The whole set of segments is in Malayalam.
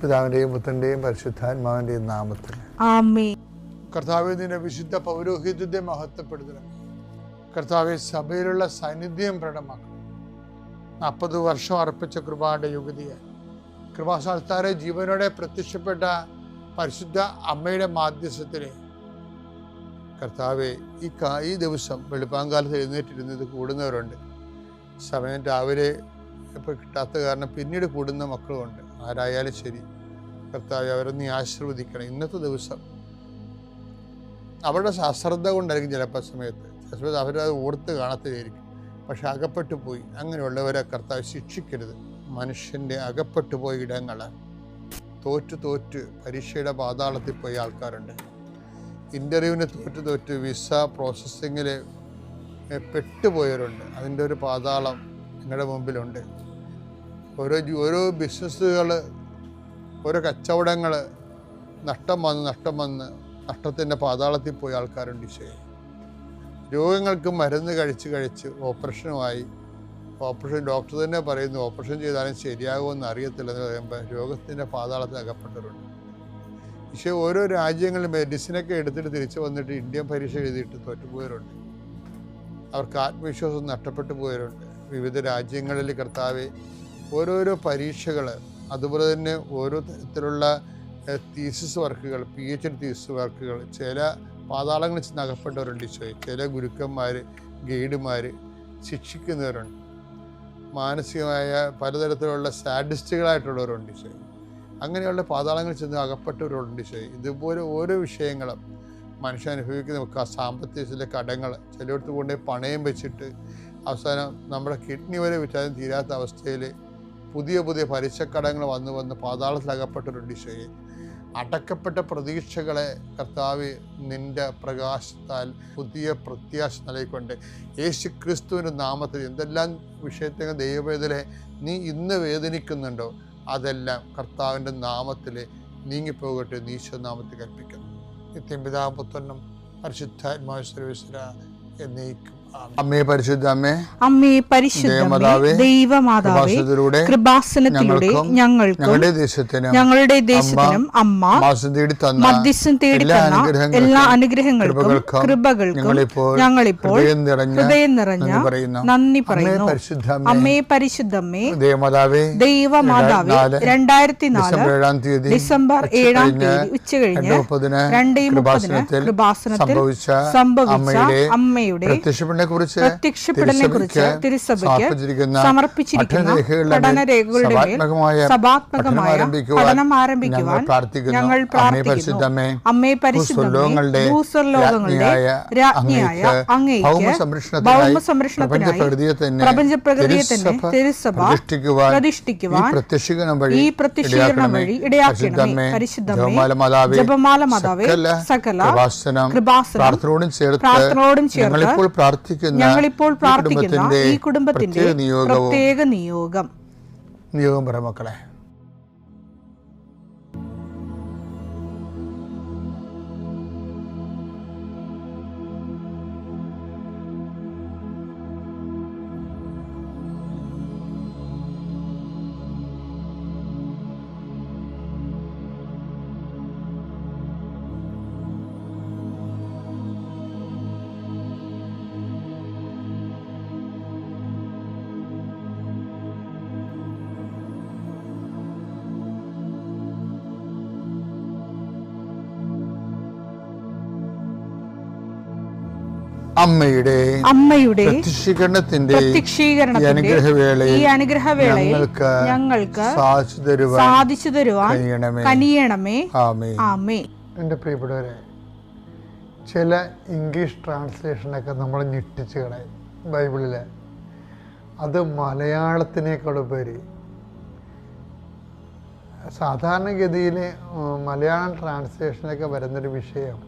പിതാവിൻ്റെയും പുത്രൻ്റെയും പരിശുദ്ധാത്മാവിൻ്റെയും നാമത്തിൽ ആമേൻ. കർത്താവേ, നിന്റെ വിശുദ്ധ പൗരോഹിത്യത്തെ മഹത്വപ്പെടുത്തണം. കർത്താവെ, സഭയിലുള്ള സാന്നിധ്യം പ്രകടമാക്കണം. 40 വർഷം അർപ്പിച്ച കൃപാന്റെ യുഗതിയെ കൃപാസ്ഥാനത്താരെ ജീവനോടെ പ്രത്യക്ഷപ്പെട്ട പരിശുദ്ധ അമ്മയുടെ മാധ്യസ്ഥത്തിലെ കർത്താവെ, ഈ ദിവസം വെളുപ്പാങ്കാലത്ത് എഴുന്നേറ്റിരുന്നത് കൂടുന്നവരുണ്ട്. സമയം രാവിലെ ഇപ്പോൾ കിട്ടാത്ത കാരണം പിന്നീട് കൂടുന്ന മക്കളുമുണ്ട്. ആരായാലും ശരി കർത്താവെ, അവരെ നീ ആശീർവദിക്കണം. ഇന്നത്തെ ദിവസം അവരുടെ അശ്രദ്ധ കൊണ്ടായിരിക്കും ചിലപ്പോൾ സമയത്ത് അവരത് ഓർത്ത് കാണത്തില്ലായിരിക്കും. പക്ഷെ അകപ്പെട്ടു പോയി. അങ്ങനെയുള്ളവരെ കർത്താവ് ശിക്ഷിക്കരുത്. മനുഷ്യൻ്റെ അകപ്പെട്ടു പോയ ഇടങ്ങൾ തോറ്റ് പരീക്ഷയുടെ പാതാളത്തിൽ പോയ ആൾക്കാരുണ്ട്. ഇൻ്റർവ്യൂവിന് തോറ്റ് വിസ പ്രോസസ്സിങ്ങിൽ പെട്ടുപോയവരുണ്ട്. അതിൻ്റെ ഒരു പാതാളം നിങ്ങളുടെ മുമ്പിലുണ്ട്. ഓരോ ബിസിനസ്സുകൾ, ഓരോ കച്ചവടങ്ങൾ നഷ്ടം വന്ന് നഷ്ടത്തിൻ്റെ പാതാളത്തിൽ പോയ ആൾക്കാരുണ്ട്. ഈശോയെ, രോഗങ്ങൾക്ക് മരുന്ന് കഴിച്ച് ഓപ്പറേഷൻ ഡോക്ടർ തന്നെ പറയുന്നു ഓപ്പറേഷൻ ചെയ്താലും ശരിയാകുമെന്ന് അറിയത്തില്ലെന്ന് പറയുമ്പോൾ രോഗത്തിൻ്റെ പാതാളത്തിൽ അകപ്പെട്ടവരുണ്ട്. പക്ഷേ ഓരോ രാജ്യങ്ങളിൽ മെഡിസിനൊക്കെ എടുത്തിട്ട് തിരിച്ചു വന്നിട്ട് ഇന്ത്യൻ പരീക്ഷ എഴുതിയിട്ട് തോറ്റുപോയവരുണ്ട്. അവർക്ക് ആത്മവിശ്വാസം നഷ്ടപ്പെട്ടു പോയവരുണ്ട്. വിവിധ രാജ്യങ്ങളിൽ കർത്താവെ, ഓരോരോ പരീക്ഷകൾ, അതുപോലെ തന്നെ ഓരോ തരത്തിലുള്ള തീസിസ് വർക്കുകൾ, PhD തീസിസ് വർക്കുകൾ, ചില പാതാളങ്ങളിൽ ചെന്ന് അകപ്പെട്ടവരുണ്ട്. ഈശോയെ, ചില ഗുരുക്കന്മാർ, ഗൈഡുമാർ ശിക്ഷിക്കുന്നവരുണ്ട്. മാനസികമായ പലതരത്തിലുള്ള സാഡിസ്റ്റുകളായിട്ടുള്ളവരുണ്ട്. ഈശോയെ, അങ്ങനെയുള്ള പാതാളങ്ങളിൽ ചെന്ന് അകപ്പെട്ടവരുണ്ട്. ഈശോയെ, ഇതുപോലെ ഓരോ വിഷയങ്ങളും മനുഷ്യൻ അനുഭവിക്കുന്ന സാമ്പത്തികത്തിലെ കടങ്ങൾ, ചിലയിടത്ത് കൊണ്ടുപോയി പണയം വെച്ചിട്ട് അവസാനം നമ്മുടെ കിഡ്നി വരെ വിറ്റാലും തീരാത്ത അവസ്ഥയിൽ പുതിയ പലിശക്കടങ്ങൾ വന്ന് പാതാളത്തിൽ അകപ്പെട്ടവരുണ്ട്. ഈശോയെ, അടക്കപ്പെട്ട പ്രതീക്ഷകളെ കർത്താവ് നിൻ്റെ പ്രകാശത്താൽ പുതിയ പ്രത്യാശ നൽകിക്കൊണ്ട് യേശു ക്രിസ്തുവിൻ്റെ നാമത്തിൽ എന്തെല്ലാം വിഷയത്തെ ദൈവവേദനെ നീ ഇന്ന് വേദനിക്കുന്നുണ്ടോ അതെല്ലാം കർത്താവിൻ്റെ നാമത്തിൽ നീങ്ങിപ്പോകട്ടെ. ഈശോ നാമത്തിൽ കൽപ്പിക്കുന്നു. നിത്യം പിതാവും പുത്രനും പരിശുദ്ധാത്മാവ് സർവ്വേശ്വര എന്നേക്കും. അമ്മേ പരിശുദ്ധ അമ്മേ, അമ്മേ പരിശുദ്ധ ദൈവമാതാവേ, കൃപാസനത്തിലൂടെ ഞങ്ങൾക്കും ഞങ്ങളുടെ ദേശത്തിനും അമ്മ മധ്യസ്ഥം തേടി തന്ന എല്ലാ അനുഗ്രഹങ്ങൾക്കും കൃപകൾക്കും ഞങ്ങളിപ്പോൾ ഹൃദയം നിറഞ്ഞ നന്ദി പറയുന്നു. അമ്മേ പരിശുദ്ധമ്മേ ദൈവമാതാവേ, 2004 ഡിസംബർ 7 ഉച്ചകഴിഞ്ഞ് 2:30 കൃപാസനത്തിൽ സംഭവിച്ച അമ്മയുടെ പ്രത്യക്ഷപ്പെടലിനെക്കുറിച്ച് തിരുസഭയ്ക്ക് സമർപ്പിച്ചിരിക്കുന്ന പഠനരേഖകളുടെ മേൽ സഭാത്മകമായ പഠനം ആരംഭിക്കുവാൻ ഞങ്ങൾ പ്രാർത്ഥിക്കുന്നു. അമ്മേ പരിശുദ്ധമേ, ഭൂസ്വർലോകങ്ങളുടെ രാജ്ഞിയായ അങ്ങേയ്ക്ക് ഭൗമസംരക്ഷണത്തിനായി പ്രപഞ്ചപ്രകൃതിയെ തന്നെ തിരുസഭ പ്രതിഷ്ഠിക്കുവാൻ ഈ പ്രത്യക്ഷീകരണം വഴി ഇടയാക്കണമേ. പരിശുദ്ധമേ, ജപമാല മാതാവേ, സകല കൃപാസനം പ്രാർത്ഥനയോടും ചേർത്ത് ഞങ്ങളിപ്പോൾ പ്രാർത്ഥിക്കുന്ന ഈ കുടുംബത്തിന്റെ പ്രത്യേക നിയോഗം മക്കളെ. അമ്മയുടെ പ്രത്യക്ഷീകരണത്തിന്റെ ഈ അനുഗ്രഹവേളയിൽ ഞങ്ങൾക്ക് സാധിച്ചു തരുവാൻ കനിയണമേ. ആമേൻ. എൻ്റെ പ്രിയപ്പെട്ടവരെ, ചില ഇംഗ്ലീഷ് ട്രാൻസ്ലേഷനൊക്കെ നമ്മൾ ഞെട്ടിച്ച് കളയും ബൈബിളിലെ. അത് മലയാളത്തിനേക്കാളുപരി സാധാരണഗതിയിൽ മലയാളം ട്രാൻസ്ലേഷനൊക്കെ വരുന്നൊരു വിഷയം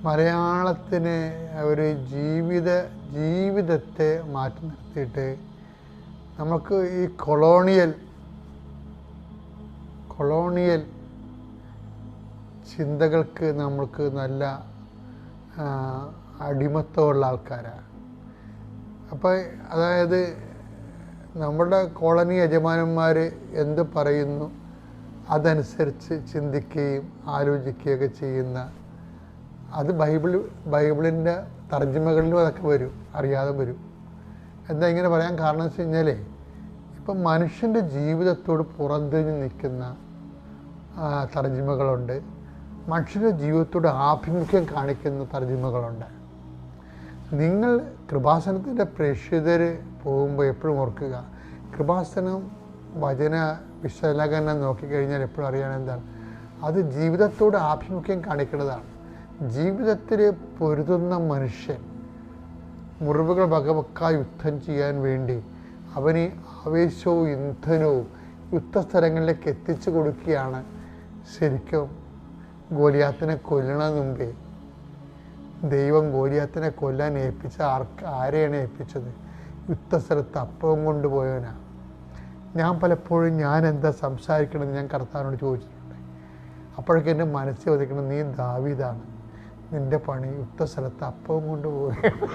മലയാളത്തിന് ഒരു ജീവിതത്തെ മാറ്റി നിർത്തിയിട്ട് നമുക്ക് ഈ കൊളോണിയൽ ചിന്തകൾക്ക് നമുക്ക് നല്ല അടിമത്തമുള്ള ആൾക്കാരാണ്. അപ്പോൾ അതായത് നമ്മുടെ കോളനി യജമാനന്മാർ എന്ത് പറയുന്നു അതനുസരിച്ച് ചിന്തിക്കുകയും ആലോചിക്കുകയൊക്കെ ചെയ്യുന്ന, അത് ബൈബിളിൻ്റെ തർജ്ജിമകളിലും അതൊക്കെ വരും, അറിയാതെ വരും. എന്താ ഇങ്ങനെ പറയാൻ കാരണം എന്ന് വെച്ച് കഴിഞ്ഞാൽ, ഇപ്പം മനുഷ്യൻ്റെ ജീവിതത്തോട് പുറംതിരിഞ്ഞ് നിൽക്കുന്ന തർജ്ജിമകളുണ്ട്, മനുഷ്യൻ്റെ ജീവിതത്തോട് ആഭിമുഖ്യം കാണിക്കുന്ന തർജ്ജിമകളുണ്ട്. നിങ്ങൾ കൃപാസനത്തിൻ്റെ പ്രേക്ഷിതർ പോകുമ്പോൾ എപ്പോഴും ഓർക്കുക, കൃപാസനം വചന വിശകലനം നോക്കിക്കഴിഞ്ഞാൽ എപ്പോഴും അറിയാൻ എന്താണ്, അത് ജീവിതത്തോട് ആഭിമുഖ്യം കാണിക്കുന്നതാണ്. ജീവിതത്തിൽ പൊരുതുന്ന മനുഷ്യൻ മുറിവുകൾ വകവെക്കാൻ യുദ്ധം ചെയ്യാൻ വേണ്ടി അവന് ആവേശവും ഇന്ധനവും യുദ്ധസ്ഥലങ്ങളിലേക്ക് എത്തിച്ചു കൊടുക്കുകയാണ്. ശരിക്കും ഗോലിയാത്തിനെ കൊല്ലണതിന് മുമ്പേ ദൈവം ഗോലിയാത്തിനെ കൊല്ലാൻ ഏൽപ്പിച്ച ആരെയാണ് ഏൽപ്പിച്ചത്? യുദ്ധസ്ഥലത്ത് അപ്പവും കൊണ്ടുപോയവനാണ്. ഞാൻ പലപ്പോഴും ഞാൻ എന്താ സംസാരിക്കണമെന്ന് ഞാൻ കർത്താവിനോട് ചോദിച്ചിട്ടുണ്ട്. അപ്പോഴൊക്കെ എൻ്റെ മനസ്സിൽ വധിക്കണം, നീ ദാവീദാണ്, നിൻ്റെ പണി യുദ്ധസ്ഥലത്ത് അപ്പവും കൊണ്ടുപോവുകയാണ്.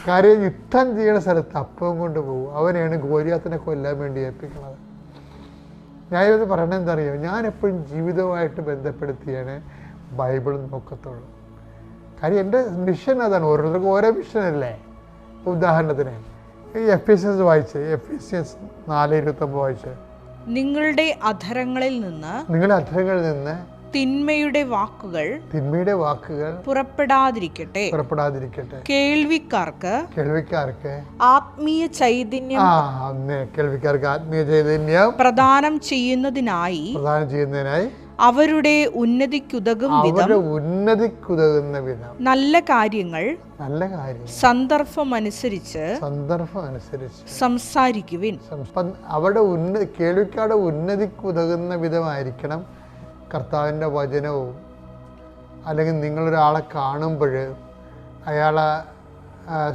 കാര്യം യുദ്ധം ചെയ്യുന്ന സ്ഥലത്ത് അപ്പവും കൊണ്ടുപോകും. അവനെയാണ് ഗോലിയാത്തിനെ കൊല്ലാൻ വേണ്ടി ഏൽപ്പിക്കുന്നത്. ഞാനിത് പറയണത് എന്താ അറിയാം, ഞാനെപ്പോഴും ജീവിതവുമായിട്ട് ബന്ധപ്പെടുത്തിയാണ് ബൈബിൾ നോക്കത്തുള്ളൂ. കാര്യം എൻ്റെ മിഷൻ അതാണ്. ഓരോരുത്തർക്കും ഓരോ മിഷനല്ലേ. ഉദാഹരണത്തിന് എഫേസ്യൻസ് വായിച്ച്, എഫേസ്യൻസ് 4:29 വായിച്ച്, നിങ്ങളുടെ അധരങ്ങളിൽ നിന്ന് തിന്മയുടെ വാക്കുകൾ പുറപ്പെടാതിരിക്കട്ടെ. കേൾവിക്കാർക്ക് ആത്മീയ ചൈതന്യം പ്രദാനം ചെയ്യുന്നതിനായി അവരുടെ ഉന്നതിക്കുതകുന്ന വിധം നല്ല കാര്യങ്ങൾ സന്ദർഭമനുസരിച്ച് സംസാരിക്കുവിൻ. അവരുടെ കേൾവിക്കാരുടെ ഉന്നതിക്കുതകുന്ന വിധമായിരിക്കണം കർത്താവിൻ്റെ വചനവും. അല്ലെങ്കിൽ നിങ്ങളൊരാളെ കാണുമ്പോൾ അയാളെ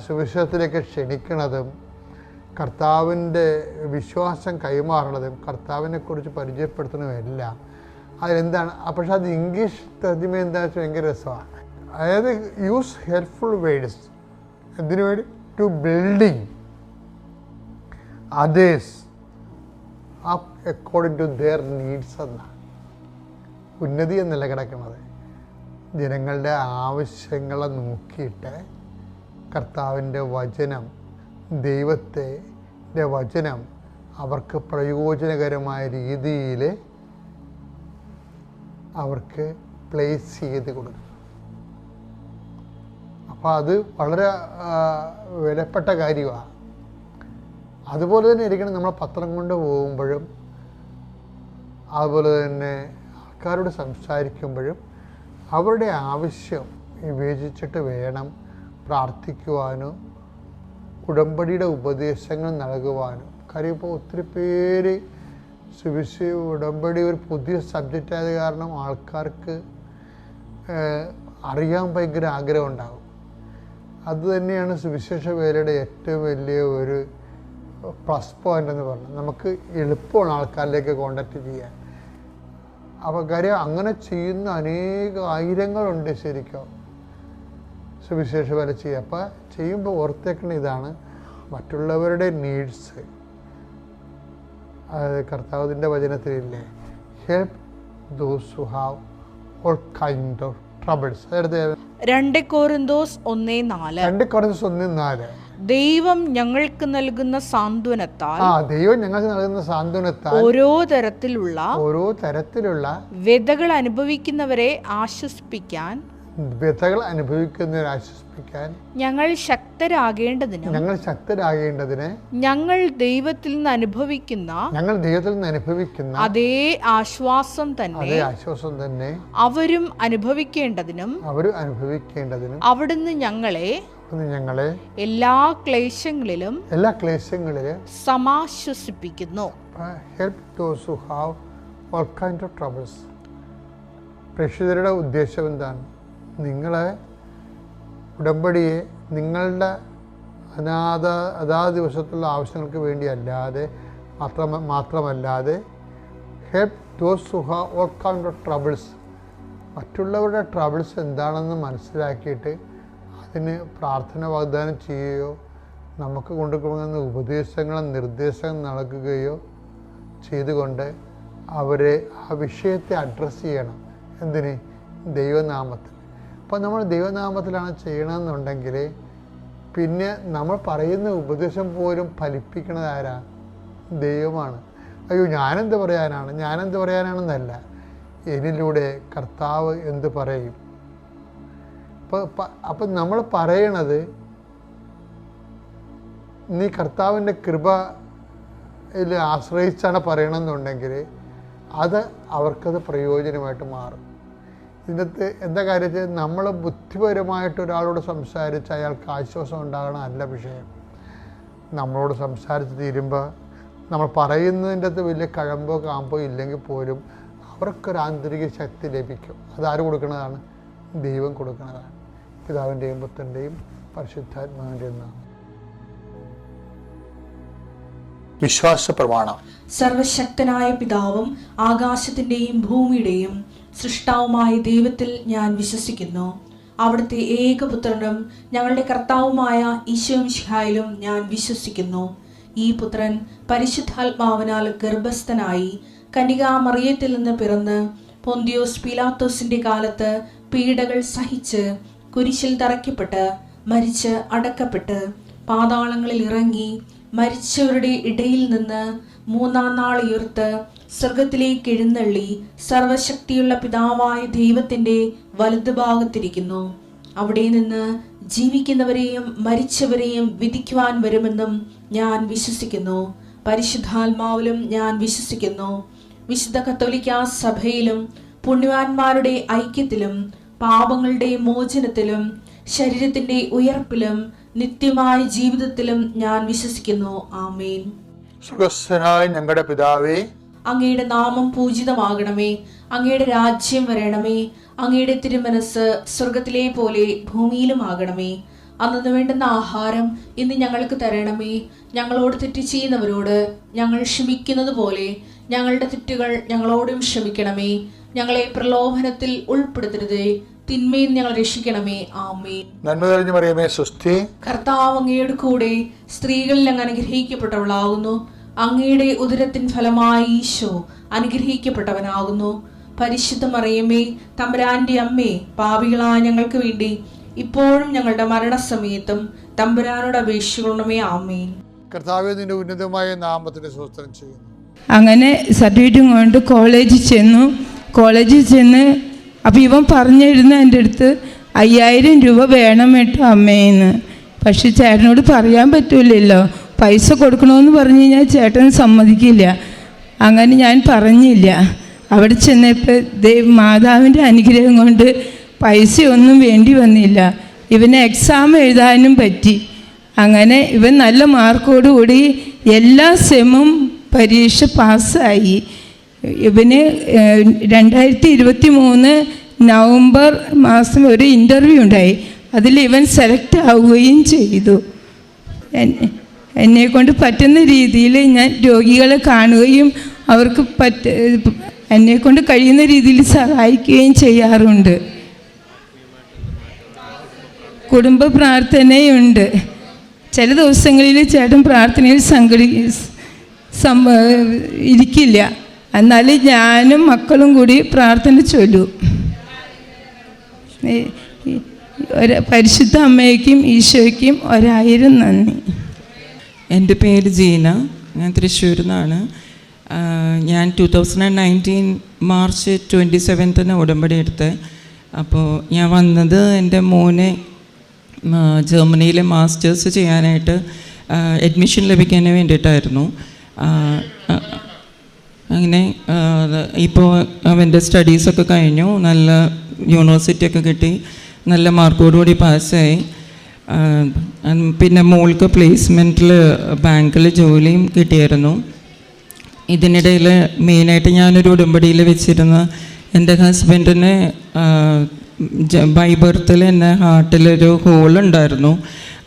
സുവിശേഷത്തിലേക്ക് ക്ഷണിക്കുന്നതും കർത്താവിൻ്റെ വിശ്വാസം കൈമാറുന്നതും കർത്താവിനെക്കുറിച്ച് പരിചയപ്പെടുത്തുന്നതുമെല്ലാം അതിലെന്താണ്. പക്ഷെ അത് ഇംഗ്ലീഷ് തർജ്ജിമ എന്താ വെച്ചാൽ ഭയങ്കര രസമാണ്. അതായത് യൂസ് ഹെൽപ്ഫുൾ വേർഡ്സ് എന്തിനു വേണ്ടി? To building others up according to their needs എന്നാണ്. ഉന്നതി എന്നല്ല കിടക്കുന്നത്, ജനങ്ങളുടെ ആവശ്യങ്ങളെ നോക്കിയിട്ട് കർത്താവിൻ്റെ വചനം, ദൈവത്തിൻ്റെ വചനം അവർക്ക് പ്രയോജനകരമായ രീതിയിൽ അവർക്ക് പ്ലേസ് ചെയ്ത് കൊടുക്കും. അപ്പോൾ അത് വളരെ വിലപ്പെട്ട കാര്യമാണ്. അതുപോലെ തന്നെ ഇരിക്കണം നമ്മൾ പത്രം കൊണ്ട് പോകുമ്പോഴും, അതുപോലെ തന്നെ ആൾക്കാരോട് സംസാരിക്കുമ്പോഴും അവരുടെ ആവശ്യം വിവേചിച്ചിട്ട് വേണം പ്രാർത്ഥിക്കുവാനോ ഉടമ്പടിയുടെ ഉപദേശങ്ങൾ നൽകുവാനും. കാര്യം ഇപ്പോൾ ഒത്തിരി പേര് ഉടമ്പടി ഒരു പുതിയ സബ്ജക്റ്റ് ആയത് കാരണം ആൾക്കാർക്ക് അറിയാൻ ഭയങ്കര ആഗ്രഹം ഉണ്ടാകും. അതുതന്നെയാണ് സുവിശേഷ വേലയുടെ ഏറ്റവും വലിയ ഒരു പ്ലസ് പോയിൻ്റ് എന്ന് പറഞ്ഞാൽ, നമുക്ക് എളുപ്പമാണ് ആൾക്കാരിലേക്ക് കോണ്ടാക്ട് ചെയ്യാൻ. അപ്പോൾ കാര്യം അങ്ങനെ ചെയ്യുന്ന ആയിരങ്ങളുണ്ട് ശരിക്കും സുവിശേഷ വേല ചെയ്യുക. അപ്പോൾ ചെയ്യുമ്പോൾ ഓർത്തേക്കുന്ന ഇതാണ്, മറ്റുള്ളവരുടെ നീഡ്സ്, അതായത് കർത്താവിൻ്റെ വചനത്തിലില്ലേ, help those who have all kind of troubles. അതായത് 2 കൊരിന്തോസ് 1:4 ദൈവം ഞങ്ങൾക്ക് നൽകുന്ന സാന്ത്വനത്താൽ ഓരോ തരത്തിലുള്ള വ്യതകൾ അനുഭവിക്കുന്നവരെ ആശ്വസിപ്പിക്കാൻ ഞങ്ങൾ ശക്തരാകേണ്ടതിന് ഞങ്ങൾ ദൈവത്തിൽ നിന്ന് അനുഭവിക്കുന്ന അതേ ആശ്വാസം തന്നെ അവരും അനുഭവിക്കേണ്ടതിനും അവിടുന്ന് ഞങ്ങളെ എല്ലാ ക്ലേശങ്ങളിലും സമാശ്വസിപ്പിക്കുന്നു. പ്രേക്ഷിതരുടെ ഉദ്ദേശം എന്താണ്? നിങ്ങളെ ഉടമ്പടിയെ നിങ്ങളുടെ അതാത് ദിവസത്തുള്ള ആവശ്യങ്ങൾക്ക് വേണ്ടി മാത്രമല്ലാതെ help those who have all kind of troubles, മറ്റുള്ളവരുടെ ട്രബിൾസ് എന്താണെന്ന് മനസ്സിലാക്കിയിട്ട് അതിന് പ്രാർത്ഥന വാഗ്ദാനം ചെയ്യുകയോ നമുക്ക് കൊണ്ടുപോകുന്ന ഉപദേശങ്ങളും നിർദ്ദേശങ്ങളും നൽകുകയോ ചെയ്തുകൊണ്ട് അവരെ ആ വിഷയത്തെ അഡ്രസ്സ് ചെയ്യണം. എന്തിന്? ദൈവനാമത്തിൽ. അപ്പോൾ നമ്മൾ ദൈവനാമത്തിലാണ് ചെയ്യണമെന്നുണ്ടെങ്കിൽ പിന്നെ നമ്മൾ പറയുന്ന ഉപദേശം പോലും ഫലിപ്പിക്കണത് ആരാ? ദൈവമാണ്. അയ്യോ ഞാനെന്ത് പറയാനാണെന്നല്ല, എന്നിലൂടെ കർത്താവ് എന്ത് പറയും. അപ്പം നമ്മൾ പറയണത് നീ കർത്താവിൻ്റെ കൃപയിൽ ആശ്രയിച്ചാണ് പറയണമെന്നുണ്ടെങ്കിൽ അത് അവർക്കത് പ്രയോജനമായിട്ട് മാറും. ഇതിനകത്ത് എന്താ കാര്യത്തിൽ നമ്മൾ ബുദ്ധിപരമായിട്ട് ഒരാളോട് സംസാരിച്ച് അയാൾക്ക് ആശ്വാസം ഉണ്ടാകണമല്ല വിഷയം. നമ്മളോട് സംസാരിച്ച് തീരുമ്പോൾ നമ്മൾ പറയുന്നതിൻ്റെ അകത്ത് വലിയ കഴമ്പോ കാമ്പോ ഇല്ലെങ്കിൽ പോലും അവർക്കൊരു ആന്തരിക ശക്തി ലഭിക്കും. അതാര് കൊടുക്കുന്നതാണ്? ദൈവം കൊടുക്കുന്നതാണ്. പിതാവിൻ്റെയും പുത്രൻ്റെയും പരിശുദ്ധാത്മാവിൻ്റെയും നാമം. വിശ്വാസ പ്രമാണം. സർവശക്തനായ പിതാവും ആകാശത്തിൻ്റെയും ഭൂമിയുടെയും സൃഷ്ടാവുമായ ദൈവത്തിൽ ഞാൻ വിശ്വസിക്കുന്നു. അവിടുത്തെ ഏകപുത്രനും ഞങ്ങളുടെ കർത്താവുമായ ഈശോമിശിഹായിലും ഞാൻ വിശ്വസിക്കുന്നു. ഈ പുത്രൻ പരിശുദ്ധാത്മാവിനാൽ ഗർഭസ്ഥനായി കന്യകാമറിയത്തിൽ നിന്ന് പിറന്ന് പൊന്തിയോസ് പീലാത്തോസിന്റെ കാലത്ത് പീഡകൾ സഹിച്ച് കുരിശിൽ തറയ്ക്കപ്പെട്ട് മരിച്ച് അടക്കപ്പെട്ട് പാതാളങ്ങളിൽ ഇറങ്ങി മരിച്ചവരുടെ ഇടയിൽ നിന്ന് മൂന്നാം നാൾ ഉയർത്ത് സ്വർഗത്തിലേക്ക് എഴുന്നള്ളി സർവശക്തിയുള്ള പിതാവായ ദൈവത്തിന്റെ വലതുഭാഗത്തിരിക്കുന്നു. അവിടെ നിന്ന് ജീവിക്കുന്നവരെയും മരിച്ചവരെയും വിധിക്കുവാൻ വരുമെന്നും ഞാൻ വിശ്വസിക്കുന്നു. പരിശുദ്ധാത്മാവിലും ഞാൻ വിശ്വസിക്കുന്നു. വിശുദ്ധ കത്തോലിക്കാ സഭയിലും പുണ്യവാന്മാരുടെ ഐക്യത്തിലും പാപങ്ങളുടെ മോചനത്തിലും ശരീരത്തിന്റെ ഉയർപ്പിലും നിത്യമായ ജീവിതത്തിലും ഞാൻ വിശ്വസിക്കുന്നു. ആമേൻ. സ്വർഗ്ഗസ്ഥനായ ഞങ്ങളുടെ പിതാവേ, അങ്ങയുടെ നാമം പൂജിതമാകണമേ. അങ്ങയുടെ രാജ്യം വരണമേ. അങ്ങയുടെ തിരുമനസ് സ്വർഗത്തിലെ പോലെ ഭൂമിയിലും ആകണമേ. അന്നു വേണ്ടുന്ന ആഹാരം ഇന്ന് ഞങ്ങൾക്ക് തരണമേ. ഞങ്ങളോട് തെറ്റ് ചെയ്യുന്നവരോട് ഞങ്ങൾ ക്ഷമിക്കുന്നത് പോലെ ഞങ്ങളുടെ തെറ്റുകൾ ഞങ്ങളോടും ക്ഷമിക്കണമേ. ഞങ്ങളെ പ്രലോഭനത്തിൽ ഉൾപ്പെടുത്തരുതേ, തിന്മയിൽ ഞങ്ങൾ രക്ഷിക്കണമേ. ആമേൻ. നന്മ നിറഞ്ഞ മറിയമേ, സ്വസ്തി. കർത്താവ് അങ്ങയുടെ കൂടെ സ്ത്രീകളിൽ അങ്ങ് അനുഗ്രഹിക്കപ്പെട്ടവളാകുന്നു. അങ്ങയുടെ ഉദരത്തിൻ ഫലമായി ഈശോ അനുഗ്രഹിക്കപ്പെട്ടവനാകുന്നു. പരിശുദ്ധ മറിയമേ, തമ്പുരാന്റെ അമ്മേ, പാപികളായ ഞങ്ങൾക്ക് വേണ്ടി ഇപ്പോഴും ഞങ്ങളുടെ മരണസമയത്തും തമ്പുരാനോട് അപേക്ഷിക്കണമേ. ആമേൻ. കർത്താവേ, നിന്റെ ഉന്നതമായ നാമത്തിന് സ്തോത്രം ചെയ്യുന്നു. അങ്ങനെ സർട്ടിഫിക്കറ്റും കൊണ്ട് കോളേജിൽ ചെന്ന് അപ്പോൾ ഇവൻ പറഞ്ഞിരുന്നു എൻ്റെ അടുത്ത് 5000 രൂപ വേണം കേട്ടോ അമ്മേന്ന്. പക്ഷെ ചേട്ടനോട് പറയാൻ പറ്റൂലല്ലോ, പൈസ കൊടുക്കണമെന്ന് പറഞ്ഞു കഴിഞ്ഞാൽ ചേട്ടൻ സമ്മതിക്കില്ല. അങ്ങനെ ഞാൻ പറഞ്ഞില്ല. അവിടെ ചെന്നപ്പോൾ മാതാവിൻ്റെ അനുഗ്രഹം കൊണ്ട് പൈസയൊന്നും വേണ്ടി വന്നില്ല. ഇവന് എക്സാം എഴുതാനും പറ്റി. അങ്ങനെ ഇവൻ നല്ല മാർക്കോടുകൂടി എല്ലാ സെമ്മും പരീക്ഷ പാസ്സായി. ഇവന് 2023 നവംബർ മാസം ഒരു ഇൻ്റർവ്യൂ ഉണ്ടായി. അതിൽ ഇവൻ സെലക്ട് ആവുകയും ചെയ്തു. എന്നെക്കൊണ്ട് പറ്റുന്ന രീതിയിൽ ഞാൻ രോഗികളെ കാണുകയും അവർക്ക് എന്നെക്കൊണ്ട് കഴിയുന്ന രീതിയിൽ സഹായിക്കുകയും ചെയ്യാറുണ്ട്. കുടുംബ പ്രാർത്ഥനയുണ്ട്. ചില ദിവസങ്ങളിൽ ചേട്ടൻ പ്രാർത്ഥനയിൽ ഇരിക്കില്ല. എന്നാലും ഞാനും മക്കളും കൂടി പ്രാർത്ഥന ചൊല്ലും. പരിശുദ്ധ അമ്മയ്ക്കും ഈശോയ്ക്കും 1000 നന്ദി. എൻ്റെ പേര് ജീന, ഞാൻ തൃശ്ശൂരിൽ നിന്നാണ്. ഞാൻ 2019 മാർച്ച് 27 ഉടമ്പടി എടുത്തത്. അപ്പോൾ ഞാൻ വന്നത് എൻ്റെ മോനെ ജർമ്മനിയിലെ മാസ്റ്റേഴ്സ് ചെയ്യാനായിട്ട് അഡ്മിഷൻ ലഭിക്കാൻ വേണ്ടിയിട്ടായിരുന്നു. അങ്ങനെ ഇപ്പോൾ അവൻ്റെ സ്റ്റഡീസൊക്കെ കഴിഞ്ഞു, നല്ല യൂണിവേഴ്സിറ്റിയൊക്കെ കിട്ടി, നല്ല മാർക്കോടുകൂടി പാസ്സായി. പിന്നെ മോൾക്ക് പ്ലേസ്മെൻറ്റിൽ ബാങ്കിൽ ജോലിയും കിട്ടിയായിരുന്നു. ഇതിനിടയിൽ മെയിനായിട്ട് ഞാനൊരു ഉടമ്പടിയിൽ വെച്ചിരുന്ന എൻ്റെ ഹസ്ബൻഡിന് ബൈ ബർത്തിൽ തന്നെ ഹാർട്ടിലൊരു ഹോളുണ്ടായിരുന്നു.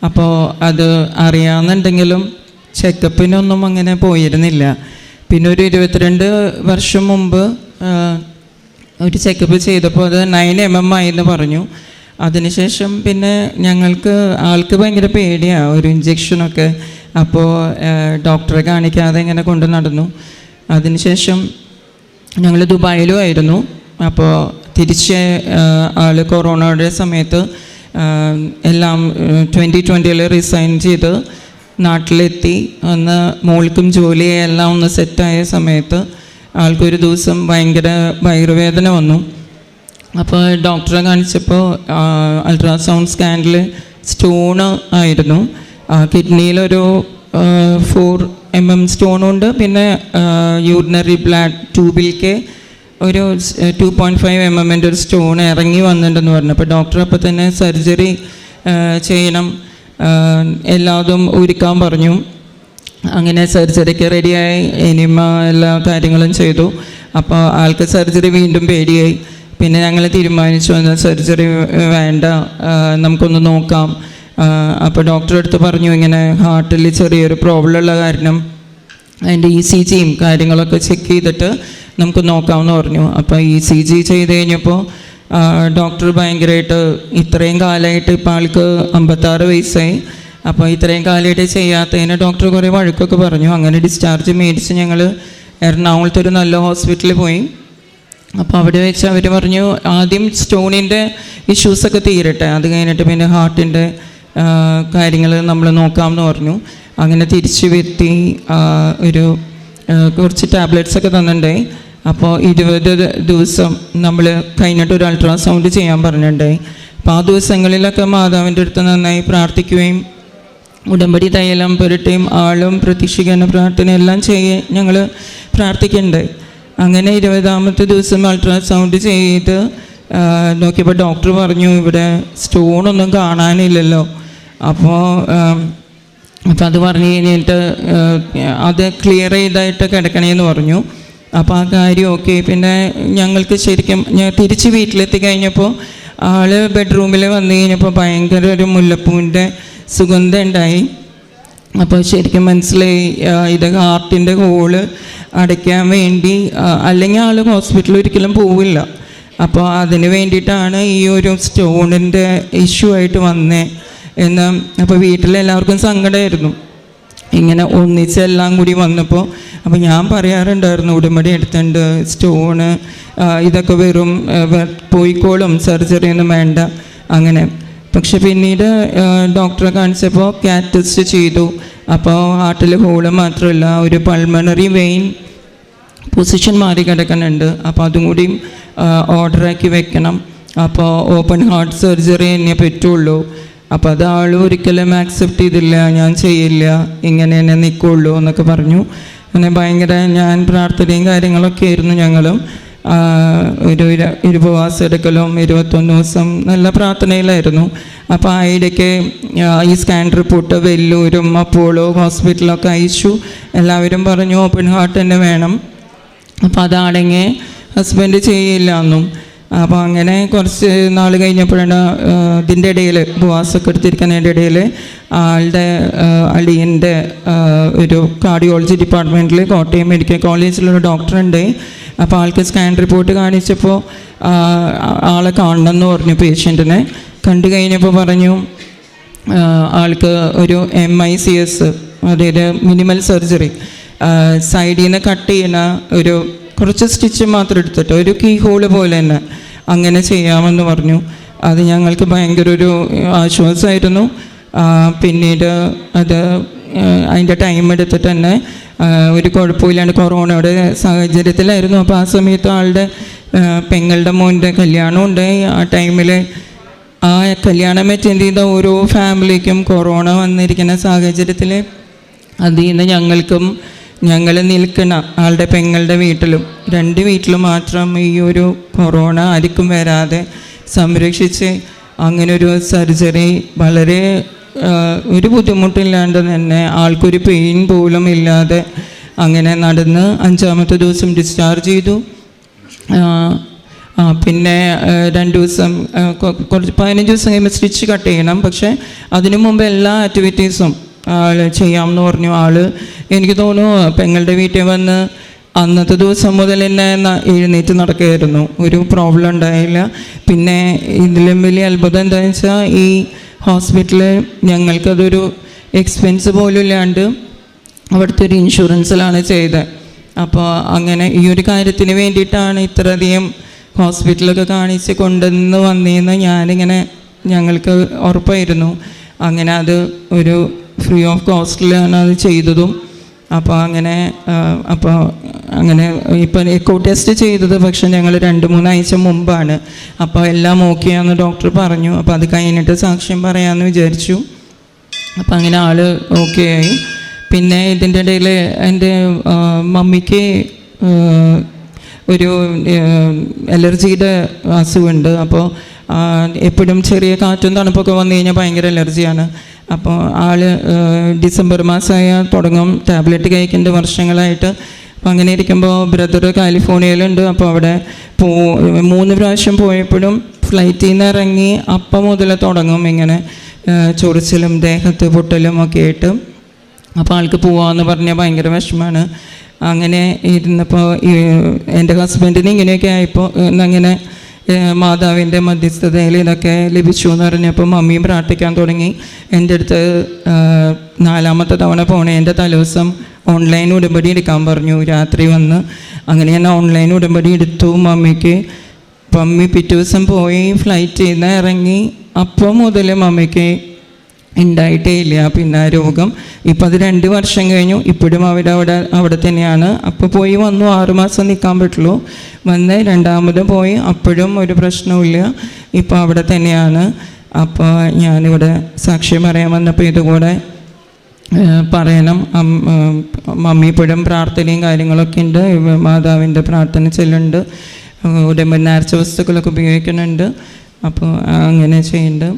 അപ്പോൾ അത് അറിയാമെന്നുണ്ടെങ്കിലും ചെക്കപ്പിനൊന്നും അങ്ങനെ പോയിരുന്നില്ല. പിന്നെ ഒരു 22 വർഷം മുമ്പ് ഒരു ചെക്കപ്പ് ചെയ്തപ്പോൾ അത് 9 mm ആയെന്ന് പറഞ്ഞു. അതിനുശേഷം പിന്നെ ആൾക്ക് ഭയങ്കര പേടിയാണ് ഒരു ഇഞ്ചക്ഷനൊക്കെ. അപ്പോൾ ഡോക്ടറെ കാണിക്കാതെ ഇങ്ങനെ കൊണ്ട് നടന്നു. അതിനുശേഷം ഞങ്ങൾ ദുബായിലും ആയിരുന്നു. അപ്പോൾ തിരിച്ച് ആൾ കൊറോണയുടെ സമയത്ത് എല്ലാം 2020 റിസൈൻ ചെയ്ത് നാട്ടിലെത്തി. അന്ന് മോൾക്കും ജോലിയെല്ലാം ഒന്ന് സെറ്റായ സമയത്ത് ആൾക്കൊരു ദിവസം ഭയങ്കര വയറുവേദന വന്നു. അപ്പോൾ ഡോക്ടറെ കാണിച്ചപ്പോൾ അൾട്രാസൗണ്ട് സ്കാനിൽ സ്റ്റോണ് ആയിരുന്നു. കിഡ്നിയിലൊരു 4 mm സ്റ്റോണുണ്ട്. പിന്നെ യൂറിനറി ബ്ലാഡ് ട്യൂബിലേക്ക് ഒരു 2.5 mm ഒരു സ്റ്റോൺ ഇറങ്ങി വന്നിട്ടുണ്ടെന്ന് പറഞ്ഞു. അപ്പോൾ ഡോക്ടർ അപ്പോൾ തന്നെ സർജറി ചെയ്യണം, എല്ലാതും ഒരുക്കാൻ പറഞ്ഞു. അങ്ങനെ സർജറിക്ക് റെഡിയായി, എനിമ എല്ലാ കാര്യങ്ങളും ചെയ്തു. അപ്പോൾ ആൾക്ക് സർജറി വീണ്ടും പേടിയായി. പിന്നെ ഞങ്ങൾ തീരുമാനിച്ചു എന്നാൽ സർജറി വേണ്ട, നമുക്കൊന്ന് നോക്കാം. അപ്പോൾ ഡോക്ടറെ അടുത്ത് പറഞ്ഞു ഇങ്ങനെ ഹാർട്ടിൽ ചെറിയൊരു പ്രോബ്ലം ഉള്ള കാരണം അതിൻ്റെ ECGയും കാര്യങ്ങളൊക്കെ ചെക്ക് ചെയ്തിട്ട് നമുക്ക് നോക്കാമെന്ന് പറഞ്ഞു. അപ്പോൾ ECG ചെയ്ത് കഴിഞ്ഞപ്പോൾ ഡോക്ടർ ഭയങ്കരമായിട്ട് ഇത്രയും കാലമായിട്ട് ഇപ്പോൾ ആൾക്ക് 56 വയസ്സായി. അപ്പോൾ ഇത്രയും കാലമായിട്ട് ചെയ്യാത്തതിന് ഡോക്ടർ കുറേ വഴക്കൊക്കെ പറഞ്ഞു. അങ്ങനെ ഡിസ്ചാർജ് മേടിച്ച് ഞങ്ങൾ എറണാകുളത്ത് ഒരു നല്ല ഹോസ്പിറ്റലിൽ പോയി. അപ്പോൾ അവിടെ വെച്ച് അവർ പറഞ്ഞു ആദ്യം സ്റ്റോണിൻ്റെ ഇഷ്യൂസൊക്കെ തീരട്ടെ, അത് കഴിഞ്ഞിട്ട് പിന്നെ ഹാർട്ടിൻ്റെ കാര്യങ്ങൾ നമ്മൾ നോക്കാമെന്ന് പറഞ്ഞു. അങ്ങനെ തിരിച്ചു വരുത്തി കുറച്ച് ടാബ്ലറ്റ്സൊക്കെ തന്നിട്ടുണ്ടായി. അപ്പോൾ 20 ദിവസം നമ്മൾ കഴിഞ്ഞിട്ട് ഒരു അൾട്രാസൗണ്ട് ചെയ്യാൻ പറഞ്ഞിട്ടുണ്ടായി. അപ്പോൾ ആ ദിവസങ്ങളിലൊക്കെ മാതാവിൻ്റെ അടുത്ത് നന്നായി പ്രാർത്ഥിക്കുകയും ഉടമ്പടി തൈലം പുരട്ടുകയും ആളും പ്രതീക്ഷിക്കുന്ന പ്രാർത്ഥന എല്ലാം ഞങ്ങൾ പ്രാർത്ഥിക്കുന്നുണ്ടായി. അങ്ങനെ 20ാമത്തെ ദിവസം അൾട്രാസൗണ്ട് ചെയ്ത് നോക്കിയപ്പോൾ ഡോക്ടർ പറഞ്ഞു ഇവിടെ സ്റ്റോണൊന്നും കാണാനില്ലല്ലോ. അപ്പോൾ അത് പറഞ്ഞു കഴിഞ്ഞിട്ട് അത് ക്ലിയർ ചെയ്തായിട്ട് കിടക്കണേന്ന് പറഞ്ഞു. അപ്പോൾ ആ കാര്യം ഓക്കെ. പിന്നെ ഞങ്ങൾക്ക് ശരിക്കും ഞാൻ തിരിച്ച് വീട്ടിലെത്തി കഴിഞ്ഞപ്പോൾ ആൾ ബെഡ്റൂമിൽ വന്നു കഴിഞ്ഞപ്പോൾ ഭയങ്കര ഒരു മുല്ലപ്പൂവിൻ്റെ സുഗന്ധം ഉണ്ടായി. അപ്പോൾ ശരിക്കും മനസ്സിലായി ഇത് ഹാർട്ടിൻ്റെ ഹോള് അടയ്ക്കാൻ വേണ്ടി, അല്ലെങ്കിൽ ആൾ ഹോസ്പിറ്റലിൽ ഒരിക്കലും പോവില്ല. അപ്പോൾ അതിന് വേണ്ടിയിട്ടാണ് ഈ ഒരു സ്റ്റോണിൻ്റെ ഇഷ്യൂ ആയിട്ട് വന്നേ എന്ന്. അപ്പോൾ വീട്ടിലെല്ലാവർക്കും സങ്കടമായിരുന്നു ഇങ്ങനെ ഒന്നിച്ചെല്ലാം കൂടി വന്നപ്പോൾ. അപ്പോൾ ഞാൻ പറയാറുണ്ടായിരുന്നു ഉടമ്പടി എടുത്തിട്ടുണ്ട്, സ്റ്റോണ് ഇതൊക്കെ വെറും പോയിക്കോളും, സർജറി ഒന്നും വേണ്ട അങ്ങനെ. പക്ഷെ പിന്നീട് ഡോക്ടറെ കാണിച്ചപ്പോൾ കാറ്റ് ടെസ്റ്റ് ചെയ്തു. അപ്പോൾ ഹാർട്ടിൽ ഹോള് മാത്രമല്ല ഒരു പൾമണറി വെയിൻ പൊസിഷൻ മാറി കിടക്കുന്നുണ്ട്. അപ്പോൾ അതും കൂടിയും ഓർഡറാക്കി വെക്കണം. അപ്പോൾ ഓപ്പൺ ഹാർട്ട് സർജറി തന്നെ പറ്റുള്ളൂ. അപ്പോൾ അത് ആൾ ഒരിക്കലും ആക്സെപ്റ്റ് ചെയ്തില്ല, ഞാൻ ചെയ്യില്ല, ഇങ്ങനെ തന്നെ നിൽക്കുള്ളൂ എന്നൊക്കെ പറഞ്ഞു. അങ്ങനെ ഭയങ്കര ഞാൻ പ്രാർത്ഥനയും കാര്യങ്ങളൊക്കെ ആയിരുന്നു. ഞങ്ങളും ഒരു ഉപവാസം എടുക്കലും 21 ദിവസം നല്ല പ്രാർത്ഥനയിലായിരുന്നു. അപ്പോൾ ആ ഇടയ്ക്ക് ഈ സ്കാൻ റിപ്പോർട്ട് വെല്ലൂരും അപ്പോളോ ഹോസ്പിറ്റലൊക്കെ അയച്ചു. എല്ലാവരും പറഞ്ഞു ഓപ്പൺ ഹാർട്ട് തന്നെ വേണം. അപ്പോൾ അതാണെങ്കിൽ ഹസ്ബൻഡ് ചെയ്യില്ല എന്നും. അപ്പോൾ അങ്ങനെ കുറച്ച് നാൾ കഴിഞ്ഞപ്പോഴാണ് ഇതിൻ്റെ ഇടയിൽ ഉപവാസമൊക്കെ എടുത്തിരിക്കുന്നതിൻ്റെ ഇടയിൽ ആളുടെ അളിയൻ്റെ ഒരു കാർഡിയോളജി ഡിപ്പാർട്ട്മെൻറ്റിൽ കോട്ടയം മെഡിക്കൽ കോളേജിലൊരു ഡോക്ടറുണ്ട്. അപ്പോൾ ആൾക്ക് സ്കാൻ റിപ്പോർട്ട് കാണിച്ചപ്പോൾ ആളെ കാണണമെന്ന് പറഞ്ഞു. പേഷ്യൻറ്റിനെ കണ്ടു കഴിഞ്ഞപ്പോൾ പറഞ്ഞു ആൾക്ക് ഒരു MICS, അതായത് മിനിമൽ സർജറി, സൈഡിൽ നിന്ന് കട്ട് ചെയ്യുന്ന ഒരു കുറച്ച് സ്റ്റിച്ച് മാത്രം എടുത്തിട്ട് ഒരു കീ ഹോള് പോലെ തന്നെ അങ്ങനെ ചെയ്യാമെന്ന് പറഞ്ഞു. അത് ഞങ്ങൾക്ക് ഭയങ്കര ഒരു ആശ്വാസമായിരുന്നു. പിന്നീട് അതിൻ്റെ ടൈം എടുത്തിട്ട് തന്നെ ഒരു കുഴപ്പമില്ലാണ്ട് കൊറോണയുടെ സാഹചര്യത്തിലായിരുന്നു. അപ്പോൾ ആ സമയത്ത് ആളുടെ പെങ്ങളുടെ മോൻ്റെ കല്യാണം ഉണ്ടായി. ആ ടൈമിൽ ആ കല്യാണം അറ്റൻഡ് ചെയ്ത ഓരോ ഫാമിലിക്കും കൊറോണ വന്നിരിക്കുന്ന സാഹചര്യത്തിൽ അതിൽ നിന്ന് ഞങ്ങൾ നിൽക്കുന്ന ആളുടെ പെങ്ങളുടെ വീട്ടിലും 2 വീട്ടിലും മാത്രം ഈ ഒരു കൊറോണ ആർക്കും വരാതെ സംരക്ഷിച്ച് അങ്ങനൊരു സർജറി വളരെ ഒരു ബുദ്ധിമുട്ടില്ലാണ്ട് തന്നെ ആൾക്കൊരു പെയിൻ പോലും ഇല്ലാതെ അങ്ങനെ നടന്ന് 5ാമത്തെ ദിവസം ഡിസ്ചാർജ് ചെയ്തു. പിന്നെ 2 ദിവസം കുറച്ച് 15 ദിവസം കഴിയുമ്പോൾ സ്റ്റിച്ച് കട്ട് ചെയ്യണം. പക്ഷേ അതിനു മുമ്പ് എല്ലാ ആക്ടിവിറ്റീസും ആൾ ചെയ്യാമെന്ന് പറഞ്ഞു. എനിക്ക് തോന്നുന്നു പെങ്ങളുടെ വീട്ടിൽ വന്ന് അന്നത്തെ ദിവസം മുതൽ തന്നെ എഴുന്നേറ്റ് നടക്കുകയായിരുന്നു, ഒരു പ്രോബ്ലം ഉണ്ടായില്ല. പിന്നെ ഇതിലും വലിയ അത്ഭുതം എന്താണെന്ന് വെച്ചാൽ ഈ ഹോസ്പിറ്റലിൽ ഞങ്ങൾക്കതൊരു എക്സ്പെൻസ് പോലും ഇല്ലാണ്ട് അവിടുത്തെ ഒരു ഇൻഷുറൻസിലാണ് ചെയ്തത്. അപ്പോൾ അങ്ങനെ ഈ ഒരു കാര്യത്തിന് വേണ്ടിയിട്ടാണ് ഇത്രയധികം ഹോസ്പിറ്റലൊക്കെ കാണിച്ച് കൊണ്ടുവന്ന് വന്നതെന്ന് ഞാനിങ്ങനെ ഞങ്ങൾക്ക് ഉറപ്പായിരുന്നു. അങ്ങനെ അത് ഒരു ഫ്രീ ഓഫ് കോസ്റ്റിലാണ് അത് ചെയ്തതും. അപ്പോൾ അങ്ങനെ ഇപ്പം എക്കോ ടെസ്റ്റ് ചെയ്തത് പക്ഷേ ഞങ്ങൾ 2-3 ആഴ്ച മുമ്പാണ്. അപ്പോൾ എല്ലാം ഓക്കെയാണെന്ന് ഡോക്ടർ പറഞ്ഞു. അപ്പോൾ അത് കഴിഞ്ഞിട്ട് സാക്ഷ്യം പറയാമെന്ന് വിചാരിച്ചു. അപ്പം അങ്ങനെ ആൾ ഓക്കെ ആയി. പിന്നെ ഇതിൻ്റെ ഇടയിൽ എൻ്റെ മമ്മിക്ക് ഒരു അലർജിയുടെ അസുഖമുണ്ട്. അപ്പോൾ എപ്പോഴും ചെറിയ കാറ്റും തണുപ്പൊക്കെ വന്നു കഴിഞ്ഞാൽ ഭയങ്കര അലർജിയാണ്. അപ്പോൾ ഡിസംബർ മാസമായാൽ തുടങ്ങും ടാബ്ലറ്റ് കഴിക്കേണ്ട വർഷങ്ങളായിട്ട്. അപ്പോൾ അങ്ങനെ ഇരിക്കുമ്പോൾ ബ്രദർ കാലിഫോർണിയയിലുണ്ട്. അപ്പോൾ അവിടെ 3 പ്രാവശ്യം പോയപ്പോഴും ഫ്ലൈറ്റിൽ നിന്ന് ഇറങ്ങി അപ്പം മുതൽ തുടങ്ങും ഇങ്ങനെ ചൊറിച്ചിലും ദേഹത്ത് പൊട്ടലും ഒക്കെ ആയിട്ട്. അപ്പോൾ ആൾക്ക് പോവാമെന്ന് പറഞ്ഞാൽ ഭയങ്കര വിഷമമാണ്. അങ്ങനെ ഇരുന്നപ്പോൾ എൻ്റെ ഹസ്ബൻഡിന് ഇങ്ങനെയൊക്കെ ആയപ്പോൾ അങ്ങനെ മാതാവിൻ്റെ മധ്യസ്ഥതയിൽ ഇതൊക്കെ ലഭിച്ചു എന്ന് പറഞ്ഞപ്പോൾ മമ്മിയും പ്രാർത്ഥിക്കാൻ തുടങ്ങി. എൻ്റെ അടുത്ത് 4ാമത്തെ തവണ പോണേൻ്റെ തലേദിവസം ഓൺലൈൻ ഉടമ്പടി എടുക്കാൻ പറഞ്ഞു രാത്രി വന്ന്. അങ്ങനെ ഞാൻ ഓൺലൈൻ ഉടമ്പടി എടുത്തു മമ്മിക്ക്. മമ്മി പിറ്റേ ദിവസം പോയി ഫ്ലൈറ്റിൽ നിന്ന് ഇറങ്ങി അപ്പം മുതൽ മമ്മിക്ക് ഉണ്ടായിട്ടേ ഇല്ല പിന്നെ രോഗം. ഇപ്പം അത് 2 വർഷം കഴിഞ്ഞു. ഇപ്പോഴും അവിടെ തന്നെയാണ്. അപ്പോൾ പോയി വന്നു 6 മാസം നിൽക്കാൻ പറ്റുള്ളൂ. വന്ന് 2ാമത് പോയി അപ്പോഴും ഒരു പ്രശ്നവുമില്ല. ഇപ്പോൾ അവിടെ തന്നെയാണ്. അപ്പോൾ ഞാനിവിടെ സാക്ഷ്യം പറയാൻ വന്നപ്പോൾ ഇതുകൂടെ പറയണം. മമ്മി ഇപ്പോഴും പ്രാർത്ഥനയും കാര്യങ്ങളൊക്കെ ഉണ്ട്. മാതാവിൻ്റെ പ്രാർത്ഥന ചെല്ലുന്നുണ്ട്. ഉടമ്പടി നേർച്ച വസ്തുക്കളൊക്കെ ഉപയോഗിക്കുന്നുണ്ട്. അപ്പോൾ അങ്ങനെ ചെയ്യുന്നുണ്ട്.